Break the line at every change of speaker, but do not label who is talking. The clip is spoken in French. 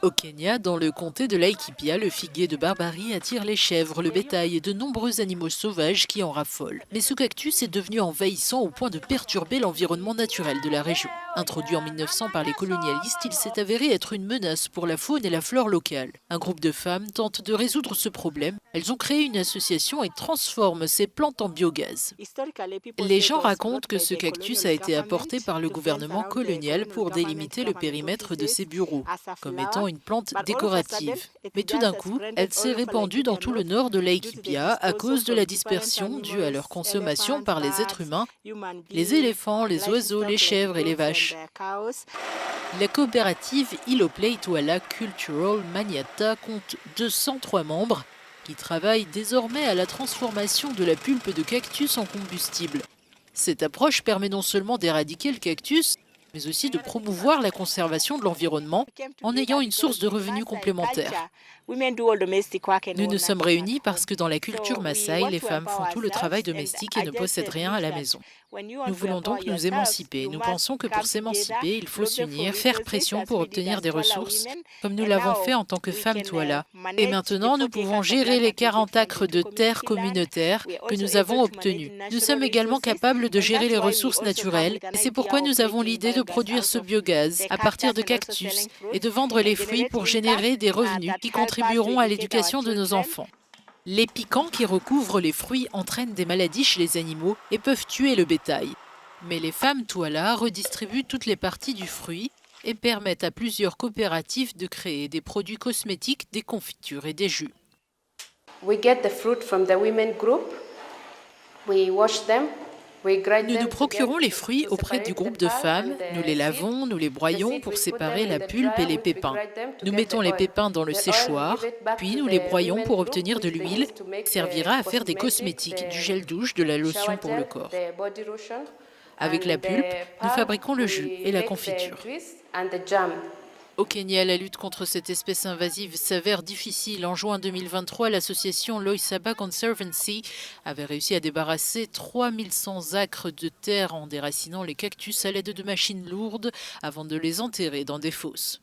Au Kenya, dans le comté de Laikipia, le figuier de Barbarie attire les chèvres, le bétail et de nombreux animaux sauvages qui en raffolent. Mais ce cactus est devenu envahissant au point de perturber l'environnement naturel de la région. Introduit en 1900 par les colonialistes, il s'est avéré être une menace pour la faune et la flore locale. Un groupe de femmes tente de résoudre ce problème. Elles ont créé une association et transforment ces plantes en biogaz. Les gens racontent que ce cactus a été apporté par le gouvernement colonial pour délimiter le périmètre de ses bureaux, comme étant une plante décorative. Mais tout d'un coup, elle s'est répandue dans tout le nord de Laikipia à cause de la dispersion due à leur consommation par les êtres humains, les éléphants, les oiseaux, les chèvres et les vaches. La coopérative Iloplay Tuala Cultural Maniata compte 203 membres qui travaillent désormais à la transformation de la pulpe de cactus en combustible. Cette approche permet non seulement d'éradiquer le cactus, mais aussi de promouvoir la conservation de l'environnement en ayant une source de revenus complémentaire. Nous nous sommes réunis parce que dans la culture Maasai, les femmes font tout le travail domestique et ne possèdent rien à la maison. Nous voulons donc nous émanciper. Nous pensons que pour s'émanciper, il faut s'unir, faire pression pour obtenir des ressources, comme nous l'avons fait en tant que femmes Tuala. Et maintenant, nous pouvons gérer les 40 acres de terre communautaire que nous avons obtenus. Nous sommes également capables de gérer les ressources naturelles, et c'est pourquoi nous avons l'idée de produire ce biogaz à partir de cactus et de vendre les fruits pour générer des revenus qui contribueront à l'éducation de nos enfants. Les piquants qui recouvrent les fruits entraînent des maladies chez les animaux et peuvent tuer le bétail. Mais les femmes Tuala redistribuent toutes les parties du fruit et permettent à plusieurs coopératives de créer des produits cosmétiques, des confitures et des jus.
We get the fruit from the women group. We wash them.
Nous nous procurons les fruits auprès du groupe de femmes, nous les lavons, nous les broyons pour séparer la pulpe et les pépins. Nous mettons les pépins dans le séchoir, puis nous les broyons pour obtenir de l'huile qui servira à faire des cosmétiques, du gel douche, de la lotion pour le corps. Avec la pulpe, nous fabriquons le jus et la confiture. Au Kenya, la lutte contre cette espèce invasive s'avère difficile. En juin 2023, l'association Loisaba Conservancy avait réussi à débarrasser 3100 acres de terre en déracinant les cactus à l'aide de machines lourdes avant de les enterrer dans des fosses.